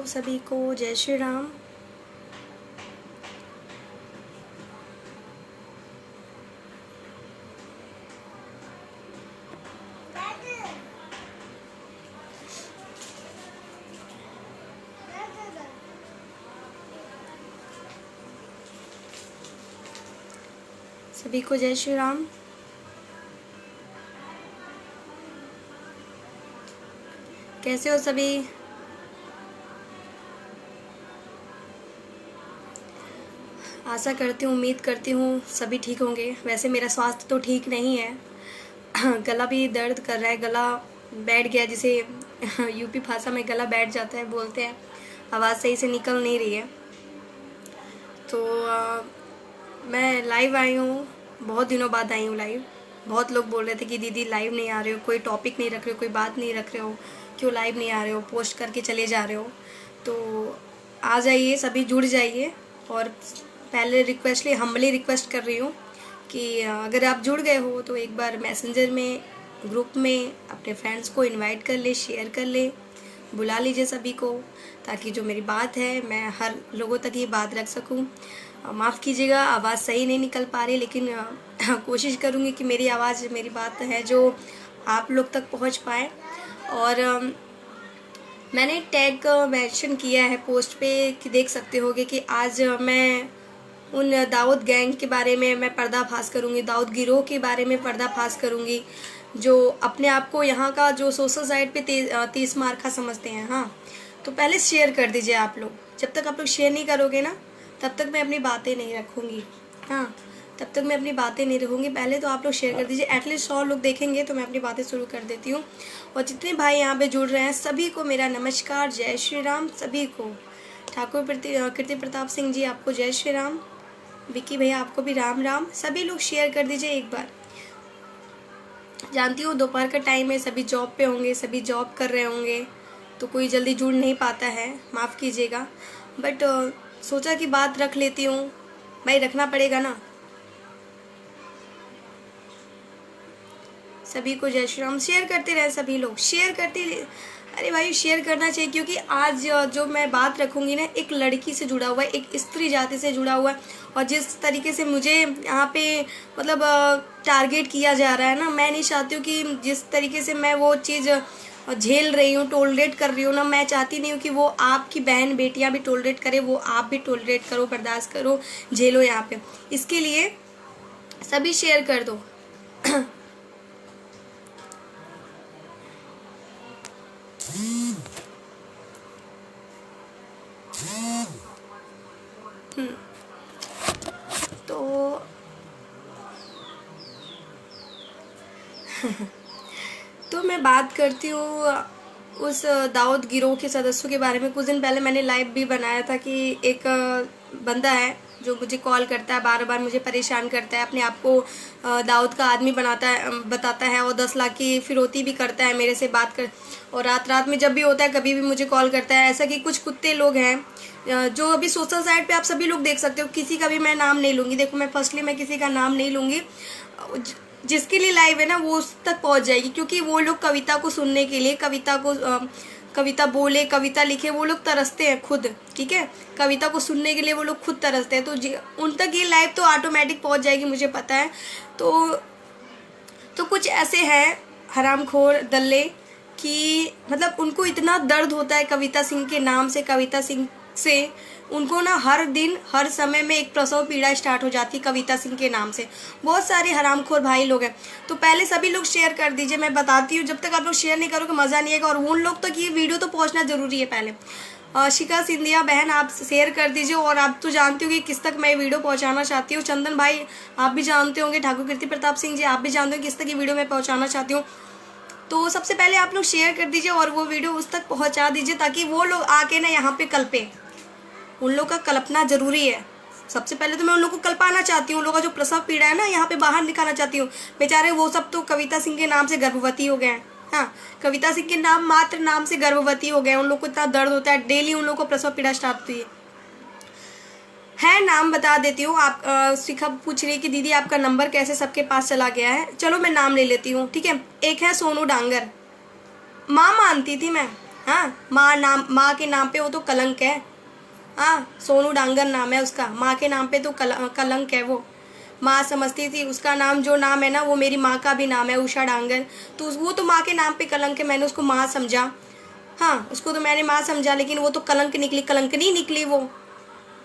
सभी को जय श्री राम। सभी को जय श्री राम। कैसे हो सभी? आशा करती हूँ, उम्मीद करती हूँ सभी ठीक होंगे। वैसे मेरा स्वास्थ्य तो ठीक नहीं है। गला भी दर्द कर रहा है, गला बैठ गया, जिसे यूपी भाषा में गला बैठ जाता है बोलते हैं। आवाज़ सही से निकल नहीं रही है। तो मैं लाइव आई हूँ, बहुत दिनों बाद आई हूँ लाइव। बहुत लोग बोल रहे थे कि दीदी लाइव नहीं आ रहे हो, कोई टॉपिक नहीं रख रहे हो, कोई बात नहीं रख रहे हो, क्यों लाइव नहीं आ रहे हो, पोस्ट करके चले जा रहे हो। तो आ जाइए, सभी जुड़ जाइए। और पहले रिक्वेस्टली हम्बली रिक्वेस्ट कर रही हूँ कि अगर आप जुड़ गए हो तो एक बार मैसेंजर में, ग्रुप में अपने फ्रेंड्स को इनवाइट कर ले, शेयर कर ले, बुला लीजिए सभी को, ताकि जो मेरी बात है मैं हर लोगों तक ये बात रख सकूं। माफ़ कीजिएगा, आवाज़ सही नहीं निकल पा रही, लेकिन कोशिश करूँगी कि मेरी आवाज़, मेरी बात है जो आप लोग तक पहुंच पाए। और मैंने टैग मेंशन किया है पोस्ट पे कि देख सकते होगे कि आज मैं उन दाऊद गैंग के बारे में मैं पर्दाफाश करूँगी, दाऊद गिरोह के बारे में पर्दाफाश करूँगी, जो अपने आप को यहाँ का जो सोशल साइट पे 30 मार्का समझते हैं। हाँ, तो पहले शेयर कर दीजिए आप लोग। जब तक आप लोग शेयर नहीं करोगे ना, तब तक मैं अपनी बातें नहीं रखूँगी। हाँ, तब तक मैं अपनी बातें नहीं रखूँगी। पहले तो आप लोग शेयर कर दीजिए। एटलीस्ट 100 लोग देखेंगे तो मैं अपनी बातें शुरू कर देती हूँ। और जितने भाई यहाँ पे जुड़ रहे हैं सभी को मेरा नमस्कार, जय श्री राम। सभी को ठाकुर कीर्ति प्रताप सिंह जी, आपको जय श्री राम। विक्की भैया, आपको भी राम राम। सभी लोग शेयर कर दीजिए एक बार। जानती हूँ दोपहर का टाइम है, सभी जॉब पे होंगे, सभी जॉब कर रहे होंगे, तो कोई जल्दी जुड़ नहीं पाता है, माफ़ कीजिएगा। बट सोचा कि बात रख लेती हूँ, भाई रखना पड़ेगा ना। सभी को जय श्री राम। शेयर करते रहे सभी लोग, शेयर करते। अरे भाई शेयर करना चाहिए, क्योंकि आज जो मैं बात रखूँगी ना, एक लड़की से जुड़ा हुआ है, एक स्त्री जाति से जुड़ा हुआ है। और जिस तरीके से मुझे यहाँ पे मतलब टारगेट किया जा रहा है ना, मैं नहीं चाहती हूँ कि जिस तरीके से मैं वो चीज़ झेल रही हूँ, टोलरेट कर रही हूँ ना, मैं चाहती नहीं हूँ कि वो आपकी बहन बेटियाँ भी टोलरेट करे, वो आप भी टोलरेट करो, बर्दाश्त करो, झेलो यहाँ पे। इसके लिए सभी शेयर कर दो। तो मैं बात करती हूँ उस दाऊद गिरोह के सदस्यों के बारे में। कुछ दिन पहले मैंने लाइव भी बनाया था कि एक बंदा है जो मुझे कॉल करता है, बार बार मुझे परेशान करता है, अपने आप को दाऊद का आदमी बताता है, और 10 लाख की फिरौती भी करता है मेरे से बात कर। और रात रात में जब भी होता है कभी भी मुझे कॉल करता है। ऐसा कि कुछ कुत्ते लोग हैं जो अभी सोशल साइट पे आप सभी लोग देख सकते हो, किसी का भी मैं नाम नहीं लूँगी। देखो, मैं फर्स्टली मैं किसी का नाम नहीं लूँगी। जिसके लिए लाइव है ना वो उस तक पहुंच जाएगी, क्योंकि वो लोग कविता को सुनने के लिए, कविता बोले, कविता लिखे, वो लोग तरसते हैं खुद। ठीक है, कविता को सुनने के लिए वो लोग खुद तरसते हैं। तो उन तक ये लाइव तो ऑटोमेटिक पहुंच जाएगी, मुझे पता है। तो कुछ ऐसे हैं हरामखोर दल्ले कि मतलब उनको इतना दर्द होता है कविता सिंह के नाम से, कविता सिंह से उनको ना हर दिन हर समय में एक प्रसव पीड़ा स्टार्ट हो जाती है कविता सिंह के नाम से। बहुत सारे हरामखोर भाई लोग हैं। तो पहले सभी लोग शेयर कर दीजिए। मैं बताती हूँ, जब तक आप लोग शेयर नहीं करोगे मज़ा नहीं आएगा, और उन लोग तक ये वीडियो तो पहुँचना ज़रूरी है। पहले शिखा सिंधिया बहन, आप शेयर कर दीजिए। और आप तो जानते हो कि किस तक मैं वीडियो पहुँचाना चाहती हूँ। चंदन भाई, आप भी जानते होंगे, ठाकुर कीर्ति प्रताप सिंह जी, आप भी जानते हो किस तक ये वीडियो मैं पहुँचाना चाहती हूँ। तो सबसे पहले आप लोग शेयर कर दीजिए और वो वीडियो उस तक पहुँचा दीजिए, ताकि वो लोग आके ना यहाँ पे कल्पे। उन लोग का कल्पना जरूरी है। सबसे पहले तो मैं उन लोग को कल्पाना चाहती हूँ। उन लोगों का जो प्रसव पीड़ा है ना, यहाँ पे बाहर निकालना चाहती हूँ। बेचारे वो सब तो कविता सिंह के नाम से गर्भवती हो गए हैं। हाँ, कविता सिंह के मात्र नाम से गर्भवती हो गए। उन लोग को इतना दर्द होता है, डेली उन लोग को प्रसव पीड़ा स्टार्ट होती है। नाम बता देती हूँ। आप शिखा पूछ रही है कि दीदी आपका नंबर कैसे सबके पास चला गया है। चलो मैं नाम ले लेती हूँ, ठीक है। एक है सोनू डांगर, माँ मानती थी मैं। हाँ, माँ के नाम पे वो तो कलंक है। हाँ, सोनू डांगर नाम है उसका, माँ के नाम पे तो कलंक है वो। माँ समझती थी, उसका नाम जो नाम है ना वो मेरी माँ का भी नाम है, उषा डांगर। तो वो तो माँ के नाम पे कलंक है, मैंने उसको माँ समझा। हाँ, उसको तो मैंने माँ समझा, लेकिन वो तो कलंक निकली, कलंकनी निकली वो।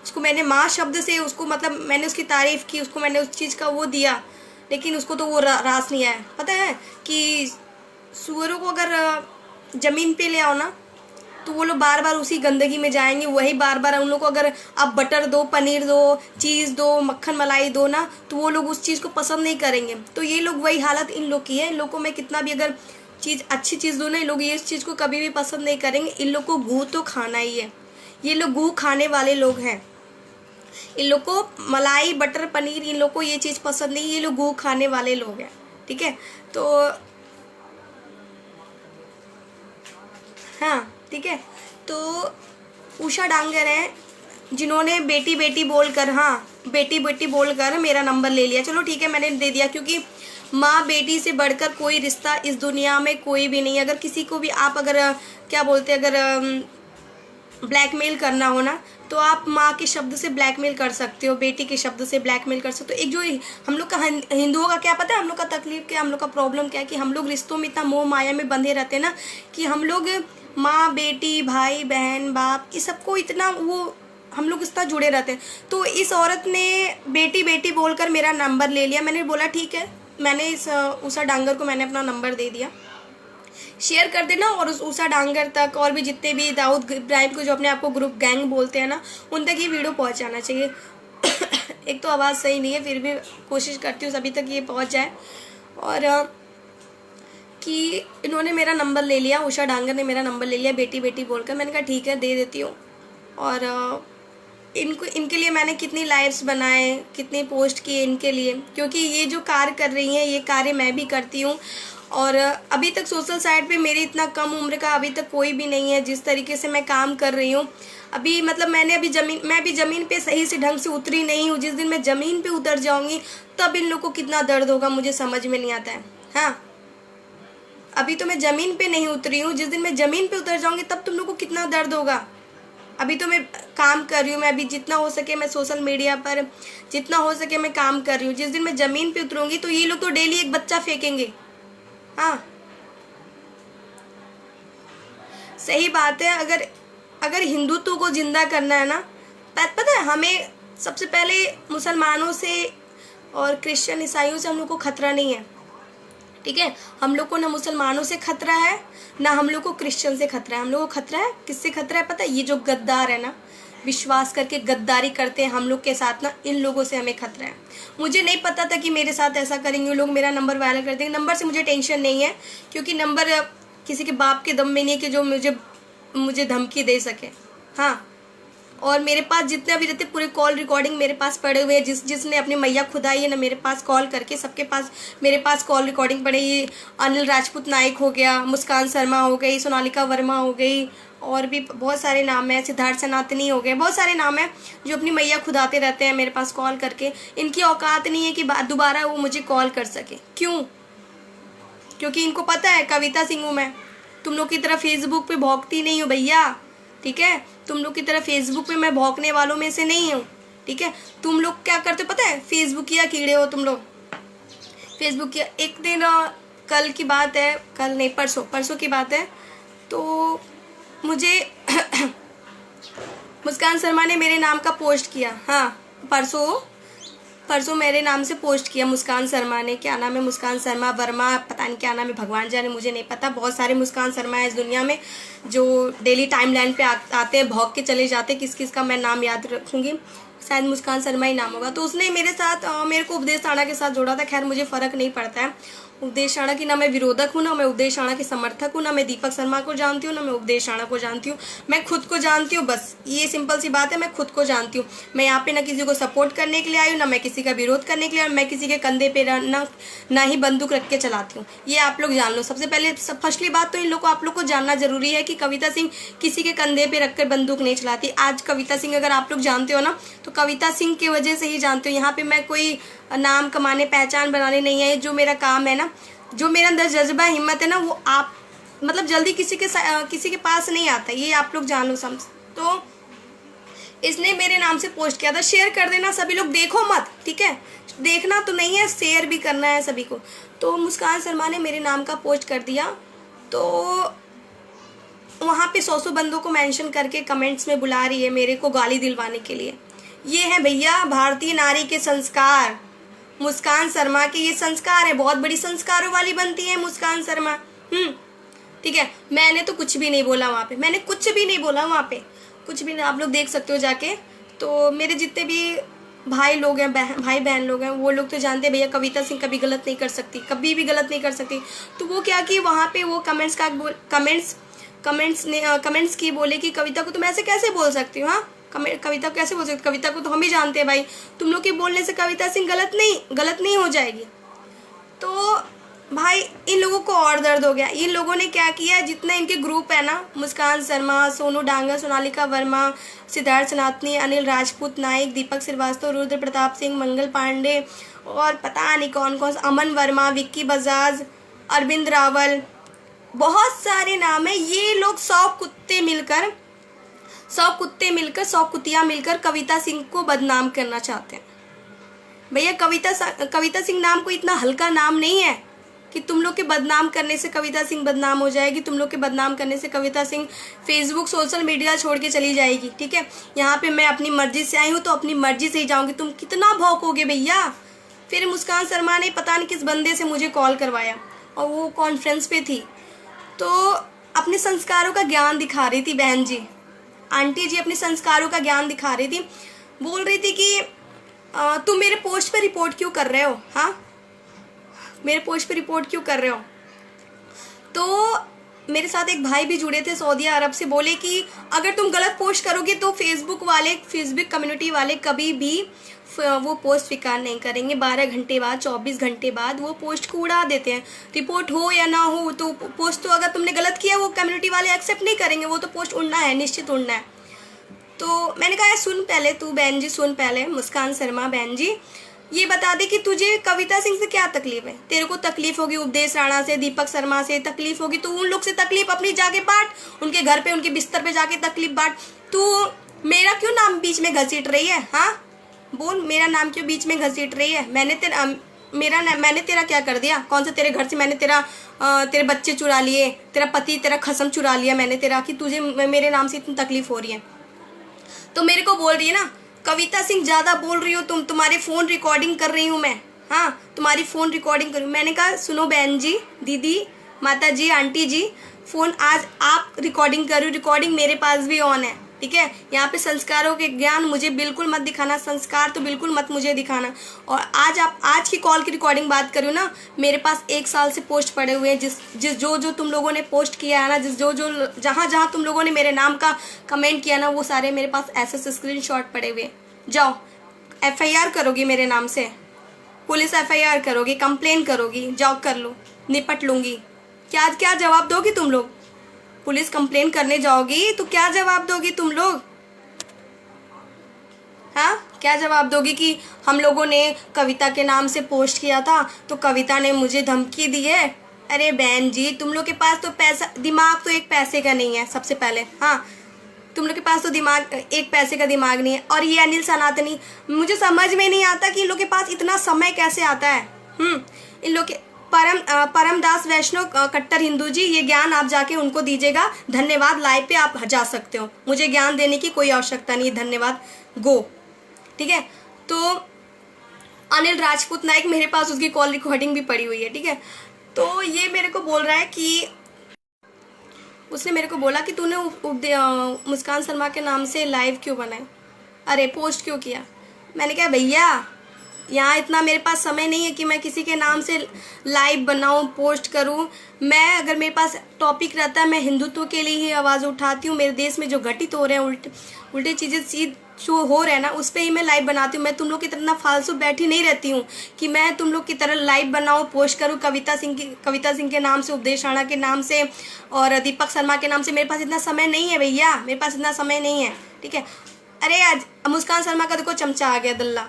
उसको मैंने माँ शब्द से उसको मतलब मैंने उसकी तारीफ़ की, उसको मैंने उस चीज़ का वो दिया, लेकिन उसको तो वो रास नहीं आया। पता है कि सूअरों को अगर ज़मीन पे ले आओ ना, तो वो लोग बार बार उसी गंदगी में जाएंगे, वही बार बार उन लोग को अगर आप बटर दो, पनीर दो, चीज़ दो, मक्खन मलाई दो ना, तो वो लोग उस चीज़ को पसंद नहीं करेंगे। तो ये लोग वही हालत इन लोग की है। इन लोग को मैं कितना भी अगर चीज़ अच्छी चीज़ दूँ ना, इन लोग ये इस चीज़ को कभी भी पसंद नहीं करेंगे। इन लोग को गू तो खाना ही है, ये लोग गू खाने वाले लोग हैं। इन लोग को मलाई बटर पनीर, इन लोग को ये चीज़ पसंद नहीं, ये लोग गू खाने वाले लोग हैं। ठीक है, तो हाँ ठीक है। तो उषा डांगर है जिन्होंने बेटी बेटी बोलकर, हाँ बेटी बेटी बोलकर मेरा नंबर ले लिया। चलो ठीक है, मैंने दे दिया, क्योंकि माँ बेटी से बढ़कर कोई रिश्ता इस दुनिया में कोई भी नहीं है। अगर किसी को भी आप अगर क्या बोलते हैं, अगर ब्लैकमेल करना हो ना, तो आप माँ के शब्द से ब्लैकमेल कर सकते हो, बेटी के शब्द से ब्लैकमेल कर सकते हो। एक जो हम लोग का हिंदुओं का क्या पता है, हम लोग का तकलीफ क्या, हम लोग का प्रॉब्लम क्या है कि हम लोग रिश्तों में इतना मोह माया में बंधे रहते हैं ना, कि हम लोग माँ बेटी भाई बहन बाप ये सबको इतना वो हम लोग इतना जुड़े रहते हैं। तो इस औरत ने बेटी बेटी बोलकर मेरा नंबर ले लिया। मैंने बोला ठीक है, मैंने इस उषा डांगर को मैंने अपना नंबर दे दिया, शेयर कर देना। और उस उषा डांगर तक और भी जितने भी दाऊद इब्राहिम को जो अपने आप को ग्रुप गैंग बोलते हैं ना, उन तक ये वीडियो पहुंचाना चाहिए। एक तो आवाज़ सही नहीं है, फिर भी कोशिश करती हूँ सभी तक ये पहुंच जाए। और कि इन्होंने मेरा नंबर ले लिया, उषा डांगर ने मेरा नंबर ले लिया बेटी बेटी बोलकर। मैंने कहा ठीक है, दे देती हूँ। और इनके लिए मैंने कितनी लाइव्स बनाए, कितनी पोस्ट किए इनके लिए, क्योंकि ये जो कार्य कर रही हैं ये कार्य मैं भी करती हूँ। और अभी तक सोशल साइट पे मेरी इतना कम उम्र का अभी तक कोई भी नहीं है जिस तरीके से मैं काम कर रही हूँ। अभी मतलब मैं भी ज़मीन पे सही से ढंग से उतरी नहीं हूँ। जिस दिन मैं ज़मीन पे उतर जाऊँगी तब इन लोग को कितना दर्द होगा मुझे समझ में नहीं आता है। हाँ, अभी तो मैं ज़मीन पे नहीं उतरी हूँ, जिस दिन मैं ज़मीन पे उतर जाऊँगी तब तुम लोग को कितना दर्द होगा। अभी तो मैं काम कर रही हूँ, मैं अभी जितना हो सके मैं सोशल मीडिया पर जितना हो सके मैं काम कर रही हूँ। जिस दिन मैं ज़मीन पे उतरूँगी तो ये लोग तो डेली एक बच्चा फेंकेंगे। हाँ, सही बात है। अगर हिंदुत्व को जिंदा करना है ना, पता है हमें सबसे पहले मुसलमानों से और क्रिश्चियन ईसाइयों से हम लोग को खतरा नहीं है। ठीक है, हम लोग को ना मुसलमानों से खतरा है, ना हम लोग को क्रिश्चियन से खतरा है। हम लोग को खतरा है किससे खतरा है पता है, ये जो गद्दार है ना, विश्वास करके गद्दारी करते हैं हम लोग के साथ ना, इन लोगों से हमें खतरा है। मुझे नहीं पता था कि मेरे साथ ऐसा करेंगे लोग, मेरा नंबर वायरल कर देंगे। नंबर से मुझे टेंशन नहीं है, क्योंकि नंबर किसी के बाप के दम में नहीं है कि जो मुझे धमकी दे सके। हाँ, और मेरे पास जितने अभी रहते पूरे कॉल रिकॉर्डिंग मेरे पास पड़े हुए हैं। जिसने अपनी मैया खुदाई है ना, मेरे पास कॉल करके सबके पास मेरे पास कॉल रिकॉर्डिंग पड़े। ये अनिल राजपूत नाइक हो गया, मुस्कान शर्मा हो गई, सोनालिका वर्मा हो गई, और भी बहुत सारे नाम हैं, सिद्धार्थ सनातनी हो गए, बहुत सारे नाम हैं जो अपनी मैया खुदाते रहते हैं मेरे पास कॉल करके। इनकी औकात नहीं है कि दोबारा वो मुझे कॉल कर सके। क्यों? क्योंकि इनको पता है कविता सिंह हूँ मैं, तुम लोग की तरह फेसबुक पे भौंकती नहीं हूँ भैया। ठीक है, तुम लोग की तरह फेसबुक पे मैं भौंकने वालों में से नहीं हूँ। ठीक है, तुम लोग क्या करते हो पता है, फेसबुकिया कीड़े हो तुम लोग। फेसबुकिया, एक दिन कल की बात है, कल नहीं परसों की बात है, तो मुझे मुस्कान शर्मा ने मेरे नाम का पोस्ट किया। हाँ, परसों मेरे नाम से पोस्ट किया मुस्कान शर्मा ने। क्या नाम है, मुस्कान शर्मा वर्मा, पता नहीं क्या नाम है, भगवान जाने, मुझे नहीं पता। बहुत सारे मुस्कान शर्मा है इस दुनिया में जो डेली टाइमलाइन पे आते हैं, भौंक के चले जाते हैं। किस किस का मैं नाम याद रखूँगी, शायद मुस्कान शर्मा ही नाम होगा। तो उसने मेरे को उपदेश राणा के साथ जोड़ा था। खैर मुझे फ़र्क नहीं पड़ता है उपदेश राणा की, ना मैं विरोधक हूँ, ना मैं उपदेश राणा की समर्थक हूँ, ना मैं दीपक शर्मा को जानती हूँ, ना मैं उपदेश राणा को जानती हूँ। मैं खुद को जानती हूँ, बस ये सिंपल सी बात है, मैं खुद को जानती हूँ। मैं यहाँ पे ना किसी को सपोर्ट करने के लिए आई हूँ, ना मैं किसी का विरोध करने के लिए, मैं किसी के कंधे पे ना ही बंदूक रख के चलाती हूँ। ये आप लोग जान लो। सबसे पहले फर्स्टली बात तो इन लोग को आप लोग को जानना जरूरी है कि कविता सिंह किसी के कंधे पे रखकर बंदूक नहीं चलाती। आज कविता सिंह अगर आप लोग जानते हो ना, तो कविता सिंह की वजह से ही जानते हो। यहाँ पे मैं कोई नाम कमाने पहचान बनाने नहीं है। जो मेरा काम है ना, जो मेरे अंदर जज्बा हिम्मत है ना, वो मतलब जल्दी किसी के पास नहीं आता, ये आप लोग जान लो समझ। तो इसने मेरे नाम से पोस्ट किया था, शेयर कर देना सभी लोग, देखो मत, ठीक है, देखना तो नहीं है, शेयर भी करना है सभी को। तो मुस्कान शर्मा ने मेरे नाम का पोस्ट कर दिया, तो वहाँ पे 100 बंदों को मेंशन करके कमेंट्स में बुला रही है मेरे को गाली दिलवाने के लिए। ये है भैया भारतीय नारी के संस्कार, मुस्कान शर्मा के ये संस्कार है, बहुत बड़ी संस्कारों वाली बनती है मुस्कान शर्मा। ठीक है, मैंने तो कुछ भी नहीं बोला वहाँ पे, मैंने कुछ भी नहीं बोला वहाँ पे, कुछ भी नहीं, आप लोग देख सकते हो जाके। तो मेरे जितने भी भाई लोग हैं, भाई बहन लोग हैं, वो लोग तो जानते हैं भैया कविता सिंह कभी गलत नहीं कर सकती, कभी भी गलत नहीं कर सकती। तो वो क्या कि वहाँ पे वो कमेंट्स की बोले कि कविता को तुम ऐसे कैसे बोल सकती हो, हाँ कविता को कैसे बोल सकती, कविता को तो हम ही जानते हैं भाई, तुम लोग के बोलने से कविता सिंह गलत नहीं हो जाएगी। तो भाई इन लोगों को और दर्द हो गया। इन लोगों ने क्या किया, जितने इनके ग्रुप है ना, मुस्कान शर्मा, सोनू डांगर, सोनालिका वर्मा, सिद्धार्थ सनातनी, अनिल राजपूत नाइक, दीपक श्रीवास्तव, रुद्र प्रताप सिंह, मंगल पांडे और पता नहीं कौन कौन, अमन वर्मा, विक्की बजाज, अरविंद रावल, बहुत सारे नाम है। ये लोग 100 कुत्तियाँ मिलकर कविता सिंह को बदनाम करना चाहते हैं। भैया कविता सिंह नाम कोई इतना हल्का नाम नहीं है कि तुम लोग के बदनाम करने से कविता सिंह बदनाम हो जाएगी, तुम लोग के बदनाम करने से Kavita Singh Facebook social media छोड़ के चली जाएगी। ठीक है, यहाँ पे मैं अपनी मर्जी से आई हूँ तो अपनी मर्जी से ही जाऊँगी, तुम कितना भौंकोगे भैया। फिर मुस्कान शर्मा ने पता नहीं किस बंदे से मुझे कॉल करवाया और वो कॉन्फ्रेंस पे थी, तो अपने संस्कारों का ज्ञान दिखा रही थी बहन जी, आंटी जी अपने संस्कारों का ज्ञान दिखा रही थी। बोल रही थी कि तुम मेरे पोस्ट पे रिपोर्ट क्यों कर रहे हो, हाँ मेरे पोस्ट पे रिपोर्ट क्यों कर रहे हो। तो मेरे साथ एक भाई भी जुड़े थे सऊदी अरब से, बोले कि अगर तुम गलत पोस्ट करोगे तो फेसबुक कम्युनिटी वाले कभी भी वो पोस्ट स्वीकार नहीं करेंगे, 12 घंटे बाद 24 घंटे बाद वो पोस्ट को उड़ा देते हैं। रिपोर्ट हो या ना हो तो पोस्ट तो अगर तुमने गलत किया वो कम्युनिटी वाले एक्सेप्ट नहीं करेंगे, वो तो पोस्ट उड़ना है, निश्चित उड़ना है। तो मैंने कहा सुन पहले, तू बहन जी सुन पहले, मुस्कान शर्मा बहन जी ये बता दे कि तुझे कविता सिंह से क्या तकलीफ है। तेरे को तकलीफ होगी उपदेश राणा से, दीपक शर्मा से तकलीफ होगी, तो उन लोग से तकलीफ अपनी जाके बांट, उनके घर पे उनके बिस्तर पे जाके तकलीफ बांट। तू मेरा क्यों नाम बीच में घसीट रही है, हाँ बोल, मेरा नाम क्यों बीच में घसीट रही है। मैंने तेरा क्या कर दिया, कौन सा तेरे घर से मैंने तेरे बच्चे चुरा लिए, तेरा पति तेरा खसम चुरा लिया मैंने तेरा, कि तुझे मेरे नाम से इतनी तकलीफ हो रही है। तो मेरे को बोल रही है ना कविता सिंह ज़्यादा बोल रही हो तुम, तुम्हारे फ़ोन रिकॉर्डिंग कर रही हूँ मैं, हाँ तुम्हारी फ़ोन रिकॉर्डिंग करूँ। मैंने कहा सुनो बहन जी, दीदी, माता जी, आंटी जी, फ़ोन आज आप रिकॉर्डिंग करो, रिकॉर्डिंग मेरे पास भी ऑन है, ठीक है। यहाँ पे संस्कारों के ज्ञान मुझे बिल्कुल मत दिखाना, संस्कार तो बिल्कुल मत मुझे दिखाना। और आज की कॉल की रिकॉर्डिंग बात करूँ ना, मेरे पास 1 साल से पोस्ट पड़े हुए हैं, जो तुम लोगों ने पोस्ट किया है ना, जहाँ तुम लोगों ने मेरे नाम का कमेंट किया ना, वो सारे मेरे पास ऐसे स्क्रीनशॉट पड़े हुए। जाओ FIR करोगी मेरे नाम से, पुलिस FIR करोगी, कंप्लेन करोगी, जाओ कर लो, निपट लूँगी। क्या जवाब दोगी तुम लोग, पुलिस कंप्लेन करने जाओगी तो क्या जवाब दोगी तुम लोग, हाँ क्या जवाब दोगी कि हम लोगों ने कविता के नाम से पोस्ट किया था तो कविता ने मुझे धमकी दी है। अरे बहन जी तुम लोग के पास तो दिमाग तो एक पैसे का नहीं है सबसे पहले, हाँ तुम लोग के पास तो दिमाग एक पैसे का दिमाग नहीं है। और ये अनिल सनातनी, मुझे समझ में नहीं आता कि इन लोग के पास इतना समय कैसे आता है। इन लोग के परमदास वैष्णव कट्टर हिंदू जी, ये ज्ञान आप जाके उनको दीजिएगा, धन्यवाद। लाइव पे आप जा सकते हो, मुझे ज्ञान देने की कोई आवश्यकता नहीं है, धन्यवाद, गो, ठीक है। तो अनिल राजपूत नाइक, मेरे पास उसकी कॉल रिकॉर्डिंग भी पड़ी हुई है, ठीक है। तो ये मेरे को बोल रहा है कि उसने मेरे को बोला कि तूने मुस्कान शर्मा के नाम से लाइव क्यों बनाए, अरे पोस्ट क्यों किया। मैंने कहा भैया यहाँ इतना मेरे पास समय नहीं है कि मैं किसी के नाम से लाइव बनाऊँ, पोस्ट करूँ। मैं अगर मेरे पास टॉपिक रहता है, मैं हिंदुत्व के लिए ही आवाज़ उठाती हूँ। मेरे देश में जो घटित हो रहे हैं उल्टे चीज़ें जो हो रहे हैं ना, उस पर ही मैं लाइव बनाती हूँ। मैं तुम लोग की तरह फालतू बैठी नहीं रहती हूँ कि मैं तुम लोग की तरह लाइव बनाऊँ, पोस्ट करूँ कविता सिंह के नाम से, उपदेश राणा के नाम से और दीपक शर्मा के नाम से। मेरे पास इतना समय नहीं है भैया, मेरे पास इतना समय नहीं है, ठीक है। अरे आज मुस्कान शर्मा का देखो चमचा आ गया दल्ला,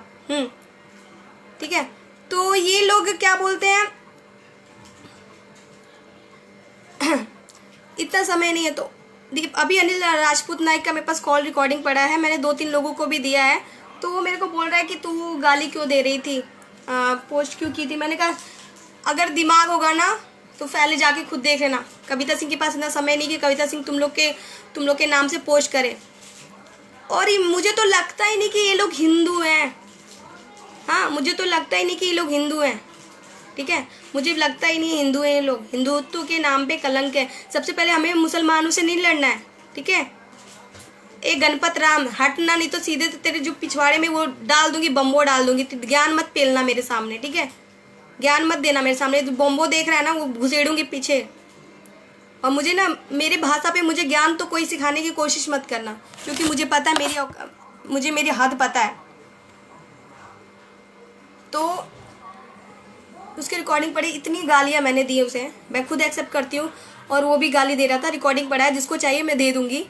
ठीक है। तो ये लोग क्या बोलते हैं इतना समय नहीं है। तो अभी अनिल राजपूत नायक का मेरे पास कॉल रिकॉर्डिंग पड़ा है, मैंने 2-3 लोगों को भी दिया है। तो वो मेरे को बोल रहा है कि तू गाली क्यों दे रही थी, पोस्ट क्यों की थी। मैंने कहा अगर दिमाग होगा ना तो पहले जाके खुद देख लेना। कविता सिंह के पास इतना समय नहीं कि कविता सिंह तुम लोग के नाम से पोस्ट करे। और मुझे तो लगता ही नहीं कि ये लोग हिंदू हैं। हाँ, मुझे तो लगता ही नहीं कि ये लोग हिंदू हैं। ठीक है, मुझे लगता ही नहीं हिंदू हैं ये लोग। हिंदुत्व के नाम पे कलंक है। सबसे पहले हमें मुसलमानों से नहीं लड़ना है, ठीक है। ए गणपत राम हटना, नहीं तो सीधे तेरे जो पिछवाड़े में वो डाल दूंगी, बम्बो डाल दूंगी। ज्ञान मत पेलना मेरे सामने, ठीक है। ज्ञान मत देना मेरे सामने। बम्बो देख रहा है ना, वो घुसेड़ूंगी पीछे। और मुझे ना, मेरी भाषा पे मुझे ज्ञान तो कोई सिखाने की कोशिश मत करना, क्योंकि मुझे पता है मुझे मेरी हद पता है। तो उसकी रिकॉर्डिंग पड़ी, इतनी गालियाँ मैंने दी उसे, मैं खुद एक्सेप्ट करती हूँ। और वो भी गाली दे रहा था, रिकॉर्डिंग पड़ा है, जिसको चाहिए मैं दे दूंगी।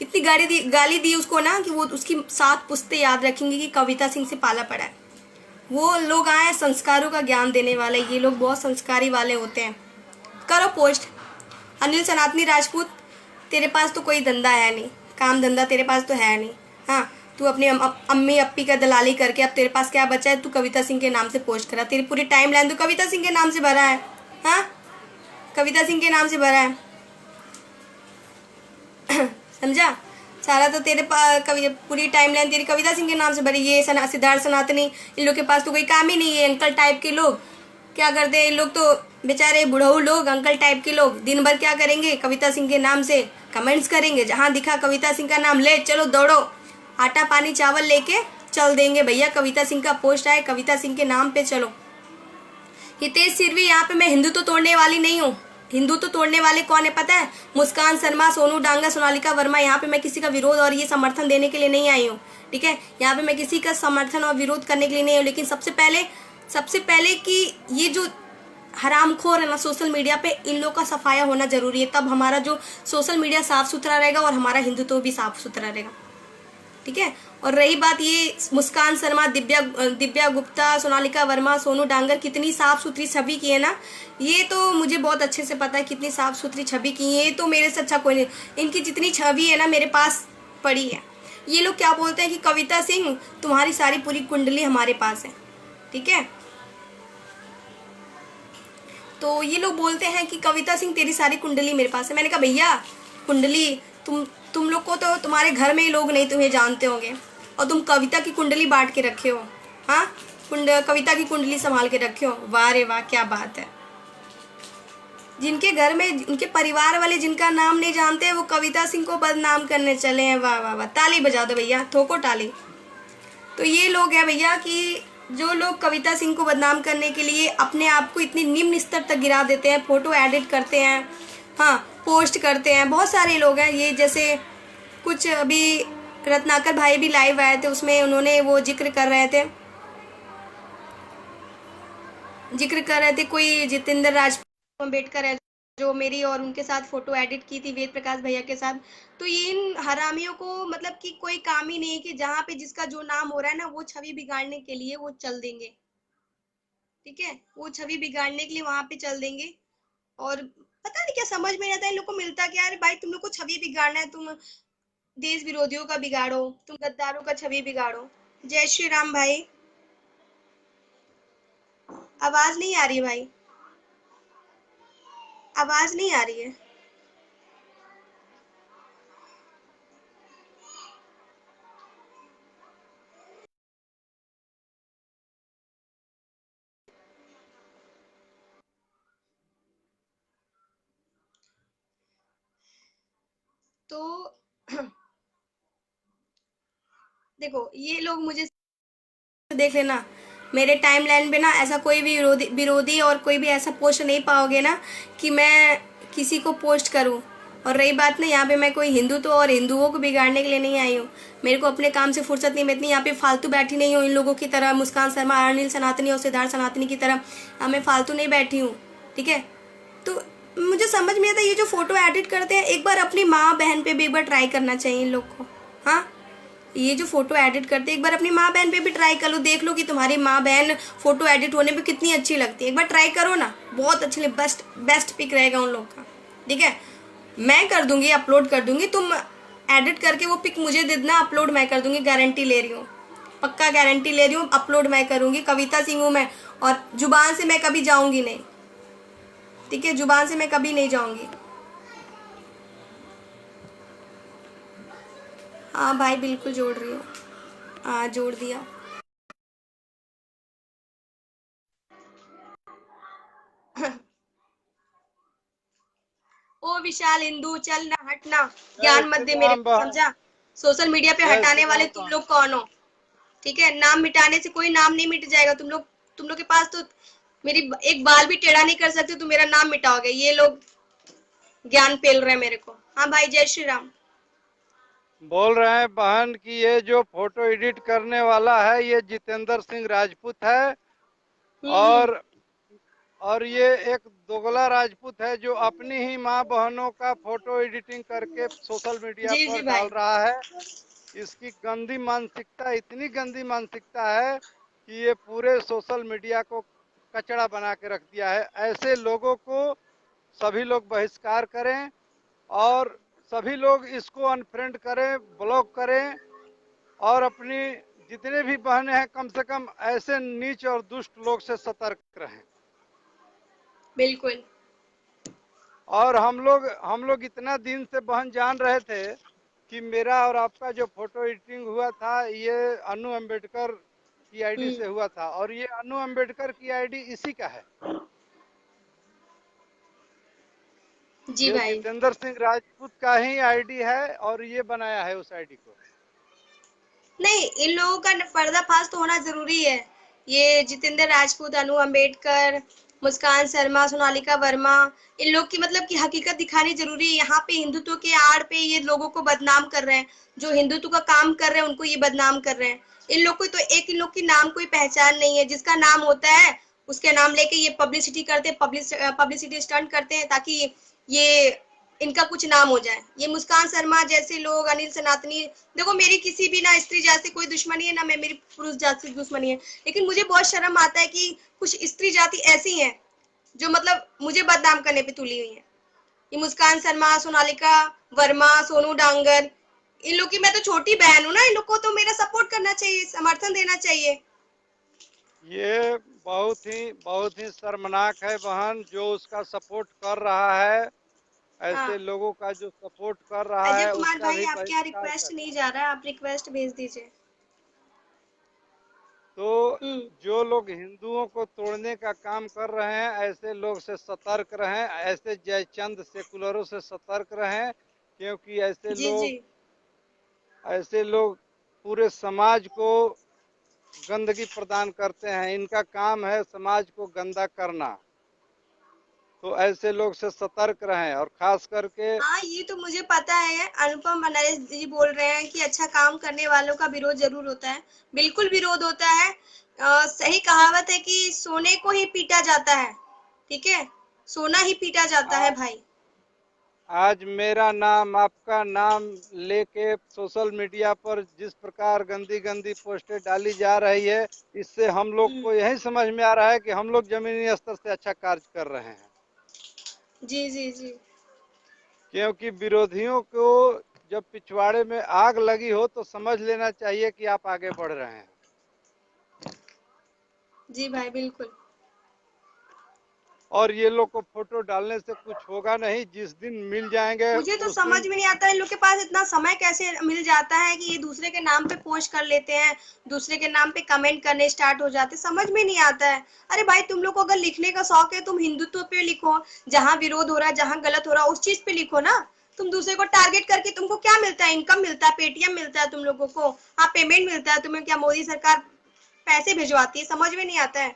इतनी गाली दी उसको ना कि वो उसकी 7 पुश्तें याद रखेंगी कि कविता सिंह से पाला पड़ा है। वो लोग आए संस्कारों का ज्ञान देने वाले, ये लोग बहुत संस्कारी वाले होते हैं। करो पोस्ट। अनिल सनातनी राजपूत, तेरे पास तो कोई धंधा है नहीं, काम धंधा तेरे पास तो है नहीं। हाँ, तू अपनी अम्मी अप्पी का दलाली करके अब तेरे पास क्या बचा है, तू कविता सिंह के नाम से पोस्ट करा। तेरी पूरी टाइम लाइन तो कविता सिंह के नाम से भरा है। हाँ, कविता सिंह के नाम से भरा है। समझा, सारा तो तेरे पूरी टाइम लाइन तेरी कविता सिंह के नाम से भरी। ये सिद्धार्थ सनातनी, इन लोग के पास तो कोई काम ही नहीं है। अंकल टाइप के लोग क्या करते हैं, इन लोग तो बेचारे बुढ़ऊ लोग, अंकल टाइप के लोग दिन भर क्या करेंगे, कविता सिंह के नाम से कमेंट्स करेंगे। जहाँ दिखा कविता सिंह का नाम, ले चलो दौड़ो, आटा पानी चावल लेके चल देंगे। भैया कविता सिंह का पोस्ट आए, कविता सिंह के नाम पे चलो। हितेश सिरवी, यहाँ पे मैं हिंदू तो तोड़ने वाली नहीं हूँ। हिंदू तो तोड़ने वाले कौन है पता है? मुस्कान शर्मा, सोनू डांगा, सोनालिका वर्मा। यहाँ पे मैं किसी का विरोध और ये समर्थन देने के लिए नहीं आई हूँ, ठीक है। यहाँ पे मैं किसी का समर्थन और विरोध करने के लिए नहीं हूँ। लेकिन सबसे पहले कि ये जो हरामखोर है ना सोशल मीडिया पे, इन लोग का सफाया होना जरूरी है। तब हमारा जो सोशल मीडिया साफ सुथरा रहेगा और हमारा हिंदुत्व भी साफ सुथरा रहेगा, ठीक है। और रही बात ये मुस्कान शर्मा, दिव्या गुप्ता, सोनालिका वर्मा, सोनू डांगर, कितनी साफ सुथरी छवि की है ना, ये तो मुझे बहुत अच्छे से पता है कितनी साफ सुथरी छवि की है। ये तो मेरे से अच्छा कोई नहीं। इनकी जितनी छवि है ना मेरे पास पड़ी है। ये लोग क्या बोलते हैं कि कविता सिंह तुम्हारी सारी पूरी कुंडली हमारे पास है, ठीक है। तो ये लोग बोलते हैं कि कविता सिंह तेरी सारी कुंडली मेरे पास है। मैंने कहा भैया कुंडली तुम लोग को तो तुम्हारे घर में ही लोग नहीं तुम्हें जानते होंगे, और तुम कविता की कुंडली बांट के रखे हो। हाँ, कविता की कुंडली संभाल के रखे हो। वाह रे वाह, क्या बात है। जिनके घर में उनके परिवार वाले जिनका नाम नहीं जानते, वो कविता सिंह को बदनाम करने चले हैं। वाह वाह वाह, ताली बजा दो भैया, ठोको ताली। तो ये लोग हैं भैया कि जो लोग कविता सिंह को बदनाम करने के लिए अपने आप को इतनी निम्न स्तर तक गिरा देते हैं, फोटो एडिट करते हैं, हाँ पोस्ट करते हैं। बहुत सारे लोग हैं ये, जैसे कुछ अभी रत्नाकर भाई भी लाइव आए थे, उसमें उन्होंने वो जिक्र कर रहे थे कोई जितेंद्र राज अम्बेडकर है जो मेरी और उनके साथ फोटो एडिट की थी वेद प्रकाश भैया के साथ। तो ये इन हरामियों को मतलब कि कोई काम ही नहीं है कि जहाँ पे जिसका जो नाम हो रहा है ना, वो छवि बिगाड़ने के लिए वो चल देंगे, ठीक है। वो छवि बिगाड़ने के लिए वहां पे चल देंगे। और पता नहीं क्या समझ में नहीं आता इन लोग को मिलता क्या है। भाई तुम लोग को छवि बिगाड़ना है, तुम देश विरोधियों का बिगाड़ो, तुम गद्दारों का छवि बिगाड़ो। जय श्री राम भाई, आवाज नहीं आ रही भाई, आवाज नहीं आ रही है। तो देखो ये लोग मुझे देख लेना, मेरे टाइम लाइन पे ना ऐसा कोई भी विरोधी और कोई भी ऐसा पोस्ट नहीं पाओगे ना कि मैं किसी को पोस्ट करूं। और रही बात ना, यहाँ पे मैं कोई हिंदुत्व और हिंदुओं को बिगाड़ने के लिए नहीं आई हूँ। मेरे को अपने काम से फुर्सत नहीं, मैं इतनी यहाँ पे फालतू बैठी नहीं हूँ इन लोगों की तरह, मुस्कान शर्मा, अनिल सनातनी और सिद्धार्थ सनातनी की तरह मैं फालतू नहीं बैठी हूँ, ठीक है। तो मुझे समझ में आता है ये जो फोटो एडिट करते हैं, एक बार अपनी माँ बहन पे भी एक बार ट्राई करना चाहिए इन लोग को। हाँ, ये जो फोटो एडिट करते हैं एक बार अपनी माँ बहन पे भी ट्राई कर लो, देख लो कि तुम्हारी माँ बहन फोटो एडिट होने पे कितनी अच्छी लगती है। एक बार ट्राई करो ना, बहुत अच्छी, बेस्ट पिक रहेगा उन लोग का, ठीक है। मैं कर दूंगी, अपलोड कर दूंगी, तुम एडिट करके वो पिक मुझे दे देना, अपलोड मैं कर दूंगी, गारंटी ले रही हूँ, पक्का गारंटी ले रही हूँ, अपलोड मैं करूंगी। कविता सिंह हूँ मैं, और जुबान से मैं कभी जाऊंगी नहीं, ठीक है, जुबान से मैं कभी नहीं जाऊंगी। हाँ भाई बिल्कुल जोड़ रही हूँ, हाँ जोड़ दिया। ओ विशाल हिंदू चल ना, हटना, जय ज्ञान मत श्री दे मेरे राम को, बहन। समझा? सोशल मीडिया पे जय श्री हटाने वाले राम तुम बहन। लोग कौन हो? ठीक है, नाम मिटाने से कोई नाम नहीं मिट जाएगा। तुम लोग के पास तो मेरी एक बाल भी टेढ़ा नहीं कर सकते, तुम मेरा नाम मिटाओगे। ये लोग ज्ञान पेल रहे हैं मेरे को। हाँ भाई, जय श्री राम। बोल रहे हैं बहन कि ये जो फोटो एडिट करने वाला है ये जितेंद्र सिंह राजपूत है। हम्म। और ये एक दोगला राजपूत है जो अपनी ही माँ बहनों का फोटो एडिटिंग करके सोशल मीडिया जी पर जी डाल भाई। रहा है। इसकी गंदी मानसिकता, इतनी गंदी मानसिकता है कि ये पूरे सोशल मीडिया को कचड़ा बना के रख दिया है। ऐसे लोगों को सभी लोग बहिष्कार करें और सभी लोग इसको अनफ्रेंड करें, ब्लॉक करें। और अपनी जितने भी बहनें हैं कम से कम ऐसे नीच और दुष्ट लोग से सतर्क रहें। बिल्कुल। और हम लोग इतना दिन से बहन जान रहे थे कि मेरा और आपका जो फोटो एडिटिंग हुआ था ये अनु अम्बेडकर की आईडी हम्म। से हुआ था, और ये अनु अम्बेडकर की आईडी इसी का है। जी ये भाई। जितेंद्र सिंह राजपूत का ही आईडी है और ये बनाया है उस आईडी को। नहीं, इन लोगों का पर्दाफाश तो होना जरूरी है। ये जितेंद्र राजपूत, अनु अंबेडकर, मुस्कान शर्मा, सोनालिका वर्मा, इन लोग की मतलब की हकीकत दिखानी जरूरी है। यहाँ पे हिंदुत्व के आड़ पे ये लोगों को बदनाम कर रहे हैं, जो हिंदुत्व का काम कर रहे हैं उनको ये बदनाम कर रहे हैं। इन लोग को तो इन लोग की नाम कोई पहचान नहीं है। जिसका नाम होता है उसके नाम लेके ये पब्लिसिटी करते, पब्लिसिटी स्टंट करते हैं ताकि ये इनका कुछ नाम हो जाए। ये मुस्कान शर्मा जैसे लोग, अनिल सनातनी, देखो मेरी किसी भी ना स्त्री जाति से कोई दुश्मनी है, ना मैं मेरी पुरुष जाति से दुश्मनी है, लेकिन मुझे बहुत शर्म आता है कि कुछ स्त्री जाति ऐसी हैं जो मतलब मुझे बदनाम करने पे तुली हुई है। ये मुस्कान शर्मा, सोनालिका वर्मा, सोनू डांगर, इन लोग की मैं तो छोटी बहन हूँ ना, इन लोग को तो मेरा सपोर्ट करना चाहिए, समर्थन देना चाहिए। ये बहुत ही शर्मनाक है बहन जो उसका सपोर्ट कर रहा है। ऐसे हाँ। लोगों का जो सपोर्ट कर रहा अजय है कुमार उसका भाई, भी आपके यहाँ बहिष्कार रिक्वेस्ट करें। नहीं जा रहा है, आप रिक्वेस्ट भेज दीजिए। तो हम्म। जो लोग हिंदुओं को तोड़ने का काम कर रहे हैं ऐसे लोग से सतर्क रहें, ऐसे जयचंद सेकुलरों से सतर्क रहें, क्योंकि जी जी। ऐसे लोग पूरे समाज को गंदगी प्रदान करते हैं। इनका काम है समाज को गंदा करना। तो ऐसे लोग से सतर्क रहें और खास करके हाँ, ये तो मुझे पता है। अनुपम नरेश जी बोल रहे हैं कि अच्छा काम करने वालों का विरोध जरूर होता है। बिल्कुल विरोध होता है। सही कहावत है कि सोने को ही पीटा जाता है, ठीक है, सोना ही पीटा जाता है आज भाई। आज मेरा नाम आपका नाम लेके सोशल मीडिया पर जिस प्रकार गंदी गंदी पोस्टें डाली जा रही है, इससे हम लोग हम्म। को यही समझ में आ रहा है कि हम लोग जमीनी स्तर से अच्छा कार्य कर रहे हैं। जी जी जी। क्योंकि विरोधियों को जब पिछवाड़े में आग लगी हो तो समझ लेना चाहिए कि आप आगे बढ़ रहे हैं। जी भाई बिल्कुल। और ये लोग को फोटो डालने से कुछ होगा नहीं। जिस दिन मिल जाएंगे मुझे तो उस समझ दिन में नहीं आता इन लोग के पास इतना समय कैसे मिल जाता है कि ये दूसरे के नाम पे पोस्ट कर लेते हैं, दूसरे के नाम पे कमेंट करने स्टार्ट हो जाते हैं, समझ में नहीं आता है। अरे भाई, तुम लोग को अगर लिखने का शौक है, तुम हिंदुत्व पे लिखो, जहाँ विरोध हो रहा है, जहाँ गलत हो रहा है उस चीज पे लिखो ना। तुम दूसरे को टारगेट करके तुमको क्या मिलता है? इनकम मिलता है, पेटीएम मिलता है तुम लोगों को, हाँ पेमेंट मिलता है तुम्हें, क्या मोदी सरकार पैसे भिजवाती है? समझ में नहीं आता है।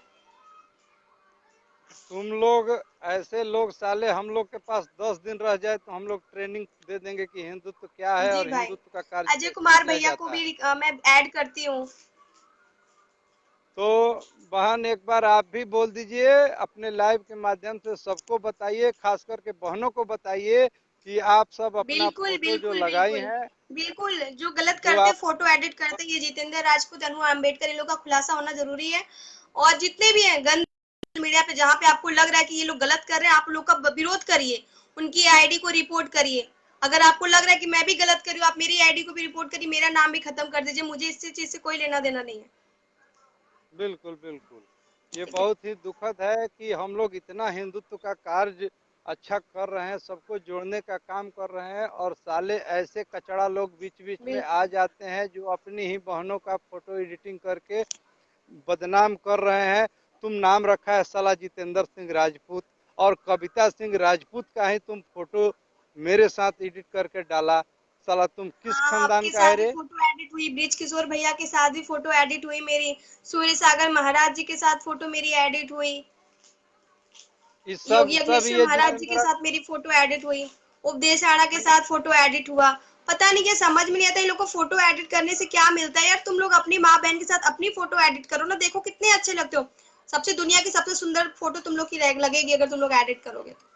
तुम लोग ऐसे लोग साले, हम लोग के पास 10 दिन रह जाए तो हम लोग ट्रेनिंग दे देंगे कि हिंदुत्व क्या है जी और भाई। हिंदुत्व का कार्य अजय कैसे कुमार किया भैया को जाता है। भी मैं ऐड करती हूँ। तो बहन एक बार आप भी बोल दीजिए, अपने लाइव के माध्यम से सबको बताइए, खास करके बहनों को बताइए कि आप सब अपना बिल्कुल फोटो जो बिल्कुल लगाई बिल्कुल। हैं, बिल्कुल, जो गलत जो करते, आप फोटो एडिट करते, ये जितेंद्र राजपूत, अनु अम्बेडकर, इन लोग का खुलासा होना जरूरी है। और जितने भी हैं गंद मीडिया पे, जहाँ पे आपको लग रहा है कि ये लोग गलत कर रहे हैं, आप लोग का विरोध करिए, उनकी आईडी को रिपोर्ट करिए। अगर आपको लग रहा है कि मैं भी गलत कर रही हूँ, आप मेरी आईडी को भी रिपोर्ट करिए, मेरा नाम भी खत्म कर दीजिए, मुझे इस चीज से कोई लेना देना नहीं है। बिल्कुल, बिल्कुल। ये ठीक है। बहुत ही दुखद है कि हम लोग इतना हिंदुत्व का कार्य अच्छा कर रहे हैं, सबको जोड़ने का काम कर रहे हैं और साले ऐसे कचड़ा लोग बीच-बीच में बिल्कुल। आ जाते हैं जो अपनी ही बहनों का फ़ोटो एडिटिंग करके बदनाम कर रहे हैं। तुम नाम रखा है साला जितेंद्र सिंह राजपूत और कविता सिंह राजपूत का ही तुम फ़ोटो मेरे साथ एडिट करके डाला। साला तुम किस हाँ, ख़ानदान आपके का है साथ भी रे? फोटो एडिट हुई, ब्रिज किशोर भैया के साथ भी फोटो एडिट हुई मेरी, सूर्य सागर महाराज जी के साथ फोटो मेरी एडिट हुई, इस सब योगी सब अग्निश्वर ये महाराज जी के जितेंद्र साथ मेरी फोटो एडिट हुई, उपदेश आड़ा के साथ फोटो एडिट हुआ। पता नहीं क्या समझ में नहीं आता, इन लोग को फोटो एडिट करने से क्या मिलता है यार। तुम लोग अपनी माँ बहन के साथ अपनी फोटो एडिट करो ना, देखो कितने अच्छे लगते हो। सबसे दुनिया की सबसे सुंदर फोटो तुम लोग की लगेगी अगर तुम लोग एडिट करोगे तो।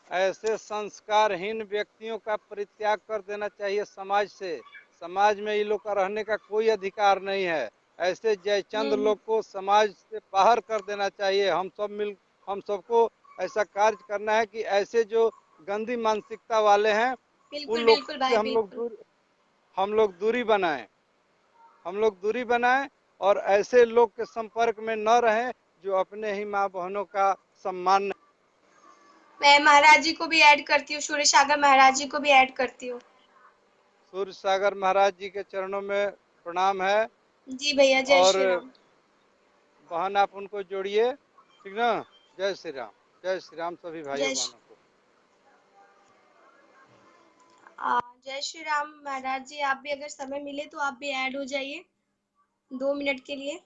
ऐसे संस्कारहीन व्यक्तियों का परित्याग कर देना चाहिए समाज से। समाज में इन लोग का रहने का कोई अधिकार नहीं है। ऐसे जयचंद हम्म। लोग को समाज से बाहर कर देना चाहिए। हम सबको ऐसा कार्य करना है कि ऐसे जो गंदी मानसिकता वाले हैं उन बिल्कुल लोग बिल्कुल से भाई बिल्कुल। हम लोग दूरी बनाएं। हम लोग दूरी बनाएं और ऐसे लोग के संपर्क में न रहें जो अपने ही माँ बहनों का सम्मान। मैं महाराज जी को भी ऐड करती हूँ, सूर्य सागर महाराज जी को भी ऐड करती हूँ। सूर्य सागर महाराज जी के चरणों में प्रणाम है। जी भैया, जय और श्री राम। बहन आप उनको जोड़िए, ठीक ना। जय श्री राम, जय श्री राम सभी भाइयों जय बहनों को। जय श्री राम महाराज जी, आप भी अगर समय मिले तो आप भी ऐड हो जाइए 2 मिनट के लिए।